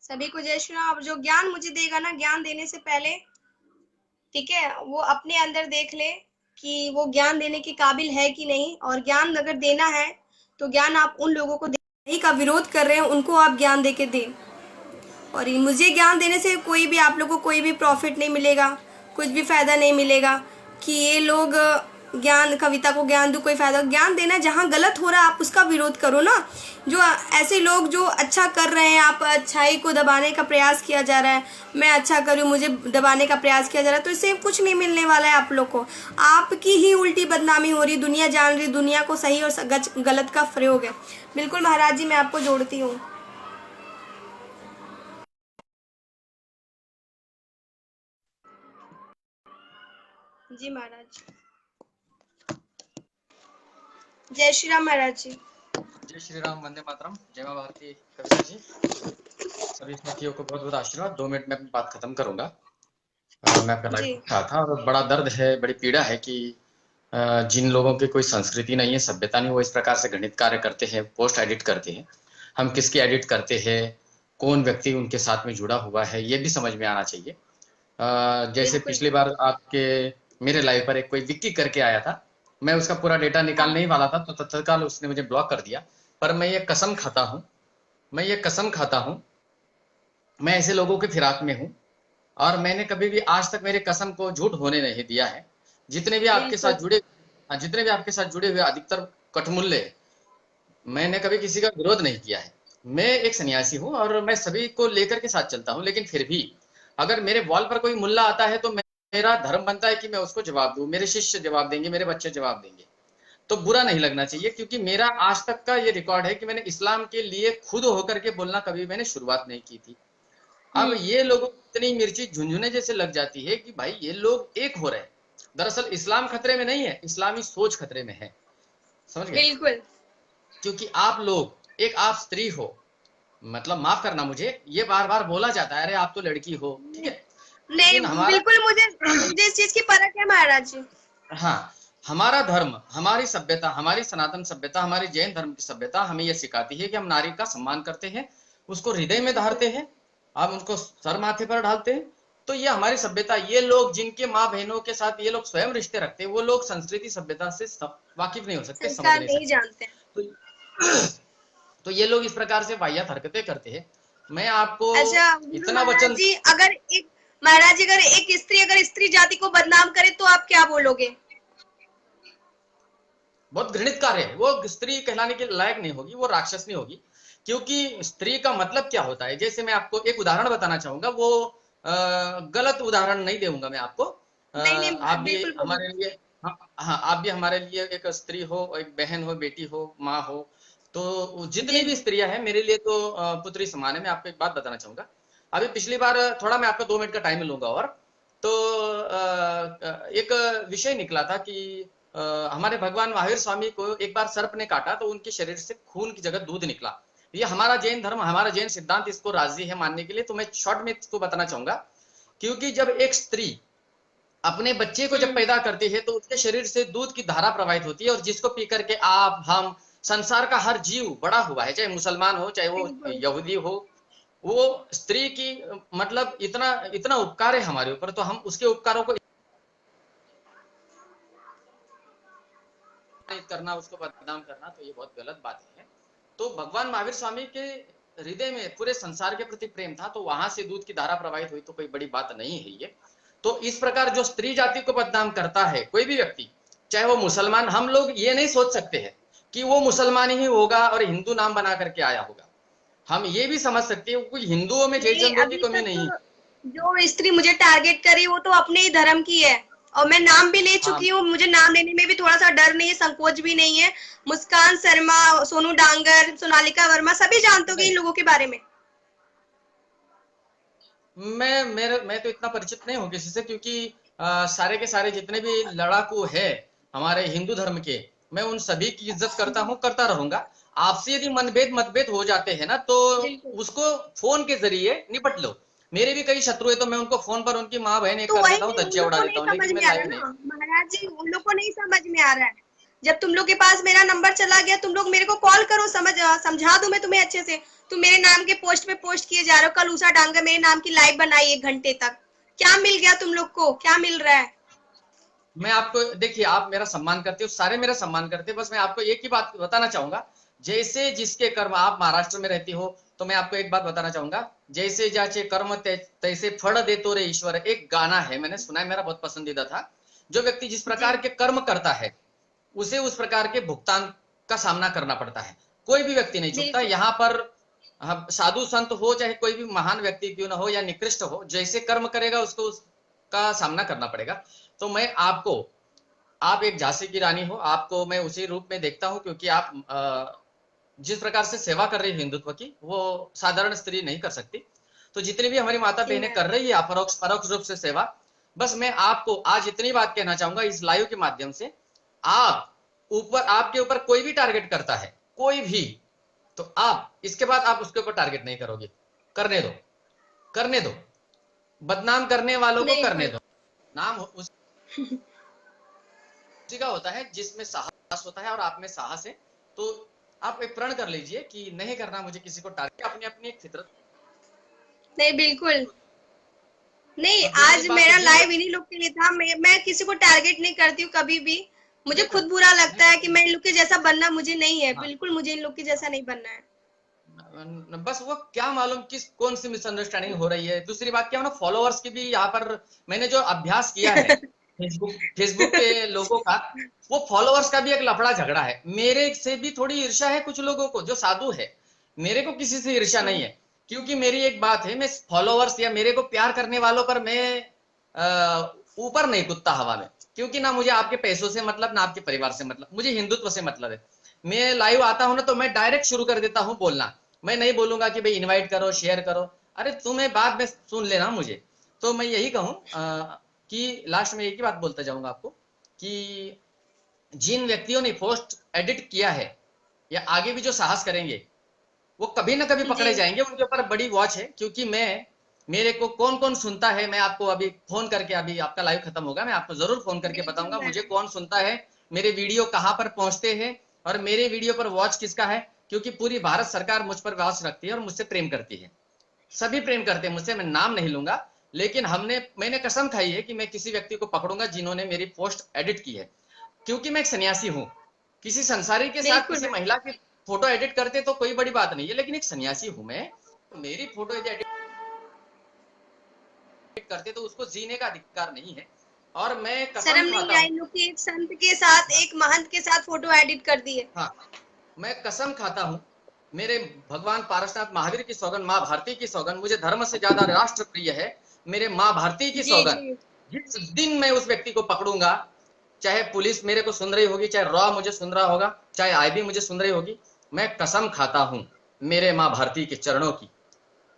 सभी को जय श्री राम। अब जो ज्ञान मुझे देगा ना, ज्ञान देने से पहले, ठीक है, वो अपने अंदर देख ले कि वो ज्ञान देने के काबिल है कि नहीं। और ज्ञान अगर देना है तो ज्ञान आप उन लोगों को नहीं का विरोध कर रहे हैं उनको आप ज्ञान दे के दें। और ये मुझे ज्ञान देने से कोई भी आप लोगों को कोई भी प्रॉफिट नहीं मिलेगा, कुछ भी फायदा नहीं मिलेगा कि ये लोग ज्ञान, कविता को ज्ञान दो, कोई फायदा। ज्ञान देना, जहाँ गलत हो रहा है आप उसका विरोध करो ना। जो ऐसे लोग जो अच्छा कर रहे हैं, आप अच्छाई को दबाने का प्रयास किया जा रहा है, मैं अच्छा करूँ मुझे दबाने का प्रयास किया जा रहा है, तो इससे कुछ नहीं मिलने वाला है आप लोग को। आपकी ही उल्टी बदनामी हो रही, दुनिया जान रही, दुनिया को सही और गलत का प्रयोग है। बिल्कुल महाराज जी, मैं आपको जोड़ती हूँ। जी महाराज। जय श्री राम महाराज जी। जय श्री राम, वंदे मातरम, जय मां भारती। कविता जी, सभी साथियों को बहुत बहुत आशीर्वाद। 2 मिनट में अपनी बात खत्म करूंगा। मैं आपका लाइव जी उठा था और बड़ा दर्द है, बड़ी पीड़ा है कि जिन लोगों की कोई संस्कृति नहीं है, सभ्यता नहीं, वो इस प्रकार से घृणित कार्य करते हैं, पोस्ट एडिट करते हैं। हम किसकी एडिट करते हैं, कौन व्यक्ति उनके साथ में जुड़ा हुआ है, ये भी समझ में आना चाहिए। जैसे बिल्कुल। पिछली बार आपके मेरे लाइव पर एक कोई विक्की करके आया था, मैं उसका पूरा डेटा निकालने ही हाँ। वाला था तो तत्काल उसने मुझे ब्लॉक कर दिया। पर मैं ये कसम खाता हूं, मैं ये कसम खाता हूं, मैं ऐसे लोगों के फिराक में हूं और मैंने कभी भी आज तक मेरे कसम को झूठ होने नहीं दिया है। जितने भी आपके बिल्कुल। साथ जुड़े, हाँ, जितने भी आपके साथ जुड़े हुए अधिकतर कठमुल्ले, मैंने कभी किसी का विरोध नहीं किया है। मैं एक सन्यासी हूँ और मैं सभी को लेकर के साथ चलता हूँ, लेकिन फिर भी अगर मेरे वॉल पर कोई मुल्ला आता है तो मेरा धर्म बनता है कि मैं उसको जवाब दूं, मेरे शिष्य जवाब देंगे, मेरे बच्चे जवाब देंगे। तो बुरा नहीं लगना चाहिए, क्योंकि मेरा आज तक का ये रिकॉर्ड है कि मैंने इस्लाम के लिए खुद होकर के बोलना कभी मैंने शुरुआत नहीं की थी। अब ये लोगों को इतनी मिर्ची झुंझुने जैसे लग जाती है कि भाई ये लोग एक हो रहे हैं। दरअसल इस्लाम खतरे में नहीं है, इस्लामी सोच खतरे में है। समझ गए? बिल्कुल। क्योंकि आप लोग, एक आप स्त्री हो, मतलब माफ करना मुझे, ये बार बार बोला जाता है, अरे आप तो लड़की हो, ठीक है, नहीं, लेकिन हमारा, बिल्कुल मुझे मुझे इस चीज की परख है महाराज जी। हाँ, हमारा धर्म, हमारी सभ्यता, हमारी सनातन सभ्यता, हमारी जैन धर्म की सभ्यता हमें यह सिखाती है कि हम नारी का सम्मान करते हैं, उसको हृदय में बिल्कुल। धारते हैं, हम उसको सर माथे पर डालते हैं। तो ये हमारी सभ्यता। ये लोग जिनके माँ बहनों के साथ ये लोग स्वयं रिश्ते रखते हैं, वो लोग संस्कृति सभ्यता से वाकिफ नहीं हो सकते, समझ संस्कार नहीं नहीं सकते। जानते हैं। तो ये लोग इस प्रकार से वाहियात हरकतें करते हैं। मैं आपको अच्छा गुरु इतना महाराज वचन, जी, अगर एक महाराज जी, अगर एक स्त्री अगर स्त्री जाति को बदनाम करे तो आप क्या बोलोगे? बहुत घृणित कार्य है। वो स्त्री कहलाने के लायक नहीं होगी, वो राक्षस नहीं होगी। क्योंकि स्त्री का मतलब क्या होता है, जैसे मैं आपको एक उदाहरण बताना चाहूंगा, वो गलत उदाहरण नहीं दूंगा मैं आपको। नहीं नहीं, आप भी बिल्कुल हमारे बोलिए। लिए, हाँ हाँ, आप भी हमारे लिए एक स्त्री हो, एक बहन हो, बेटी हो, माँ हो, तो जी जितनी भी जी। स्त्रियां हैं मेरे लिए तो पुत्री समान है। मैं आपको एक बात बताना चाहूंगा। अभी पिछली बार थोड़ा मैं आपका 2 मिनट का टाइम लूंगा, और तो एक विषय निकला था कि हमारे भगवान महावीर स्वामी को एक बार सर्प ने काटा तो उनके शरीर से खून की जगह दूध निकला। ये हमारा जैन धर्म, हमारा जैन सिद्धांत इसको राजी है मानने के लिए। तो मैं शॉर्ट में इसको बताना चाहूंगा, क्योंकि जब एक स्त्री अपने बच्चे को जब हम्म। पैदा करती है तो उसके शरीर से दूध की धारा प्रवाहित होती है, और जिसको पी करके आप, हम, संसार का हर जीव बड़ा हुआ है, चाहे मुसलमान हो, चाहे वो बिल्कुल। यहूदी हो। वो स्त्री की मतलब इतना इतना उपकार है हमारे ऊपर, तो हम उसके उपकारों को करना, उसको बदनाम करना, तो ये बहुत गलत बात है। तो भगवान महावीर स्वामी के हृदय में पूरे संसार के प्रति प्रेम था, तो वहां से दूध की धारा प्रवाहित हुई, तो कोई बड़ी बात नहीं है ये। तो इस प्रकार जो स्त्री जाति को बदनाम करता है कोई भी व्यक्ति, चाहे वो मुसलमान, हम लोग ये नहीं सोच सकते हैं कि वो मुसलमान ही होगा और हिंदू नाम बना करके आया होगा। हम ये भी समझ सकते हैं कोई हिंदुओं में जय नहीं, चंदों की अभी कमी नहीं। तक जो स्त्री मुझे टारगेट करी वो तो अपने ही धर्म की है, और मैं नाम भी ले हाँ, चुकी हूँ, मुझे नाम लेने में भी थोड़ा सा डर नहीं है, संकोच भी नहीं है। मुस्कान शर्मा, सोनू डांगर, सोनालिका वर्मा, सभी जानते होंगे नहीं, इन लोगों के बारे में। मैं तो इतना परिचित नहीं हूँ किसी से, क्योंकि सारे के सारे जितने भी लड़ाकू है हमारे हिंदू धर्म के, मैं उन सभी की इज्जत करता हूँ, करता रहूंगा। आपसे यदि मनभेद मतभेद हो जाते हैं ना, तो बिल्कुल। उसको फोन के जरिए निपट लो। मेरे भी कई शत्रु है, तो मैं उनको फोन पर उनकी माँ बहन एक तो कर वही देता हूँ, उन धज्जियां लोग उड़ा को नहीं देता हूँ, समझ लेकिन मैं में आ रहा लाइव नहीं। ना महाराज जी, उन लोग को नहीं समझ में आ रहा है। जब तुम लोग के पास मेरा नंबर चला गया, तुम लोग मेरे को कॉल करो, समझा दूं मैं तुम्हें अच्छे से। तुम मेरे नाम के पोस्ट पे पोस्ट किए जा रहे हो, कल उषा डांगर मेरे नाम की लाइव बनाई 1 घंटे तक। क्या मिल गया तुम लोग को, क्या मिल रहा है? मैं आपको, देखिए, आप मेरा सम्मान करते हो, सारे मेरा सम्मान करते हैं, बस मैं आपको एक ही बात बताना चाहूंगा। जैसे जिसके कर्म, आप महाराष्ट्र में रहती हो, तो मैं आपको एक बात बताना चाहूंगा। जैसे जाचे कर्म तैसे फल दे तो रे ईश्वर, एक गाना है, मैंने सुना है, मेरा बहुत पसंदीदा था। जो व्यक्ति जिस जी प्रकार के कर्म करता है उसे उस प्रकार के भुगतान का सामना करना पड़ता है। कोई भी व्यक्ति नहीं चूकता बिल्कुल। यहाँ पर। हम साधु संत हो, चाहे कोई भी महान व्यक्ति क्यों ना हो या निकृष्ट हो, जैसे कर्म करेगा उसको उसका सामना करना पड़ेगा। तो मैं आपको, आप एक झांसी की रानी हो, आपको मैं उसी रूप में देखता हूँ, क्योंकि आप जिस प्रकार से सेवा कर रही है हिंदुत्व की, वो साधारण स्त्री नहीं कर सकती। तो जितनी भी हमारी माता जी बहनें मैम। कर रही है अपरोक्ष परोक्ष रूप से सेवा, बस मैं आपको आज इतनी बात कहना चाहूंगा इस लाइव के माध्यम से। आप ऊपर, आपके ऊपर कोई भी टारगेट करता है, कोई भी, तो आप इसके बाद आप उसके ऊपर टारगेट नहीं करोगे। करने दो, करने दो, बदनाम करने वालों को नहीं करने कोई। दो। नाम उसी का होता है जिसमें साहस होता है, और आप में साहस है। तो आप एक प्रण कर लीजिए कि नहीं करना मुझे किसी को टारगेट, अपनी अपनी एक फितरत। नहीं बिल्कुल नहीं, और दूसरी आज बात, मेरा जिन लाइव इन्हीं लोग के लिए था। मैं किसी को टारगेट नहीं करती हूँ कभी भी। मुझे नहीं खुद कर बुरा नहीं लगता है कि करते। मैं इन लोग के जैसा बनना मुझे नहीं है, हाँ, बिल्कुल मुझे इन लोग के जैसा नहीं बनना है। बस वो क्या मालूम किस कौन सी मिसअंडरस्टैंडिंग हो रही है। दूसरी बात क्या है ना, फॉलोअर्स की भी यहाँ पर मैंने जो अभ्यास किया है फेसबुक फेसबुक के लोगों का, वो फॉलोअर्स का भी एक लफड़ा झगड़ा है। मेरे से भी थोड़ी ईर्ष्या है कुछ लोगों को जो साधु है, मेरे को किसी से ईर्ष्या नहीं है। क्योंकि मेरी एक बात है, मैं फॉलोअर्स या मेरे को प्यार करने वालों पर मैं ऊपर नहीं कूदता हवा में। क्योंकि ना मुझे आपके पैसों से मतलब, ना आपके परिवार से मतलब, मुझे हिंदुत्व से मतलब है। मैं लाइव आता हूं ना, तो मैं डायरेक्ट शुरू कर देता हूं बोलना। मैं नहीं बोलूंगा कि भाई इनवाइट करो, शेयर करो। अरे तुम्हें बाद में सुन लेना मुझे। तो मैं यही कहूं कि लास्ट में एक ही बात बोलता जाऊंगा आपको, कि जिन व्यक्तियों ने पोस्ट एडिट किया है या आगे भी जो साहस करेंगे, वो कभी ना कभी जी पकड़े जाएंगे। उनके ऊपर बड़ी वॉच है। क्योंकि मैं, मेरे को कौन कौन सुनता है, मैं आपको अभी फोन करके, अभी आपका लाइव खत्म होगा, मैं आपको जरूर फोन करके बिल्कुल बताऊंगा मुझे मैम। कौन सुनता है, मेरे वीडियो कहाँ पर पहुंचते हैं, और मेरे वीडियो पर वॉच किसका है। क्योंकि पूरी भारत सरकार मुझ पर विश्वास रखती है और मुझसे प्रेम करती है। सभी प्रेम करते हैं मुझसे, मैं नाम नहीं लूंगा। लेकिन मैंने कसम खाई है कि मैं किसी व्यक्ति को पकड़ूंगा जिन्होंने मेरी पोस्ट एडिट की है। क्योंकि मैं एक सन्यासी हूं। किसी संसारी के साथ बिल्कुल किसी मैम। महिला की फोटो एडिट करते तो कोई बड़ी बात नहीं है, लेकिन एक सन्यासी हूं मैं, तो मेरी फोटो यदि एडिट करते तो उसको जीने का अधिकार नहीं है। और मैं शर्म कसम नहीं खाता आई, हूँ। लोग के एक संत के साथ, एक महंत के साथ फोटो एडिट कर दिए। हाँ, मैं कसम खाता हूँ, मेरे भगवान पारसनाथ महावीर की सौगंध, माँ भारती की सौगंध, मुझे धर्म से ज्यादा राष्ट्र प्रिय है, मेरे माँ भारती की जी सौगंध। जी। जिस दिन मैं उस व्यक्ति को पकड़ूंगा, चाहे पुलिस मेरे को सुन रही होगी, चाहे रॉ मुझे सुन रहा होगा, चाहे आईबी मुझे सुन रही होगी, मैं कसम खाता हूं मेरे माँ भारती के चरणों की,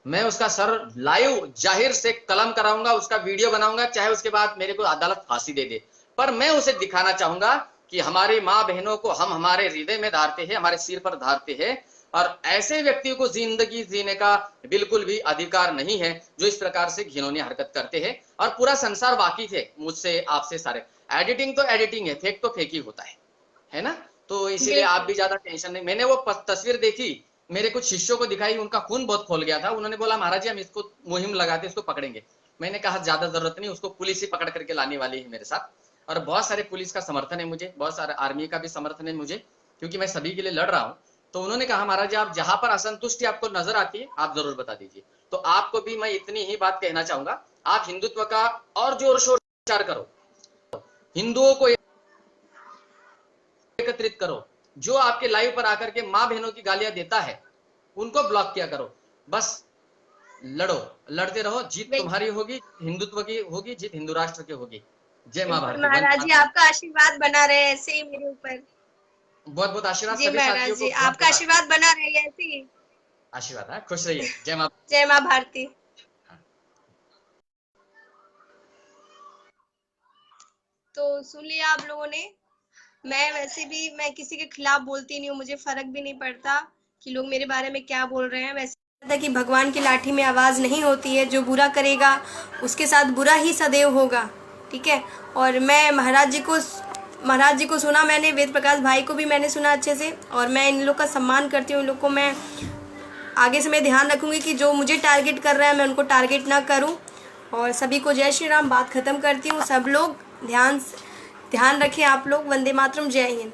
मैं उसका सर लाइव जाहिर से कलम कराऊंगा, उसका वीडियो बनाऊंगा, चाहे उसके बाद मेरे को अदालत फांसी दे दे, पर मैं उसे दिखाना चाहूंगा कि हमारी माँ बहनों को हम हमारे हृदय में धारते हैं, हमारे सिर पर धारते हैं, और ऐसे व्यक्तियों को जिंदगी जीने का बिल्कुल भी अधिकार नहीं है जो इस प्रकार से घिनौनी हरकत करते हैं। और पूरा संसार वाकिफ है मुझसे, आपसे सारे। एडिटिंग तो एडिटिंग है, फेक तो फेक ही होता है ना। तो इसीलिए आप बिल्कुल भी ज्यादा टेंशन नहीं। मैंने वो तस्वीर देखी, मेरे कुछ शिष्यों को दिखाई, उनका खून बहुत खोल गया था, उन्होंने बोला महाराज जी हम इसको मुहिम लगाते, इसको पकड़ेंगे। मैंने कहा ज्यादा जरूरत नहीं, उसको पुलिस ही पकड़ करके लाने वाली है मेरे साथ। और बहुत सारे पुलिस का समर्थन है मुझे, बहुत सारे आर्मी का भी समर्थन है मुझे, क्योंकि मैं सभी के लिए लड़ रहा हूँ। तो उन्होंने कहा महाराज जी आप जहां पर असंतुष्टि आपको नजर आती है आप जरूर बता दीजिए। तो आपको भी मैं इतनी ही बात कहना चाहूंगा, आप हिंदुत्व का और जोर शोर से प्रचार करो, हिंदुओं को एकत्रित करो, जो आपके लाइव पर आकर के माँ बहनों की गालियां देता है उनको ब्लॉक किया करो, बस लड़ो, लड़ते रहो, जीत तुम्हारी होगी, हिंदुत्व की होगी जीत, हिंदू राष्ट्र की होगी। जय माँ बिल्कुल भारती। महाराज जी, आपका आशीर्वाद बना रहे ऐसे ही मेरे ऊपर। बहुत बहुत आशीर्वाद जी सभी महाराज साथियों को, जी, बहुत आपका बहुत आशीर्वाद बना रहे ऐसे ही। आशीर्वाद है, खुश रहिए। जय माँ। जय माँ भारती। तो सुन लिया आप लोगों ने। मैं वैसे भी मैं किसी के खिलाफ बोलती नहीं हूँ, मुझे फर्क भी नहीं पड़ता कि लोग मेरे बारे में क्या बोल रहे हैं। वैसे कि भगवान की लाठी में आवाज़ नहीं होती है, जो बुरा करेगा उसके साथ बुरा ही सदैव होगा, ठीक है। और मैं महाराज जी को सुना मैंने, वेद प्रकाश भाई को भी मैंने सुना अच्छे से, और मैं इन लोग का सम्मान करती हूँ। इन लोग को मैं आगे से मैं ध्यान रखूँगी कि जो मुझे टारगेट कर रहा है मैं उनको टारगेट ना करूँ। और सभी को जय श्री राम, बात ख़त्म करती हूँ। सब लोग ध्यान रखें आप लोग। वंदे मातरम, जय हिंद।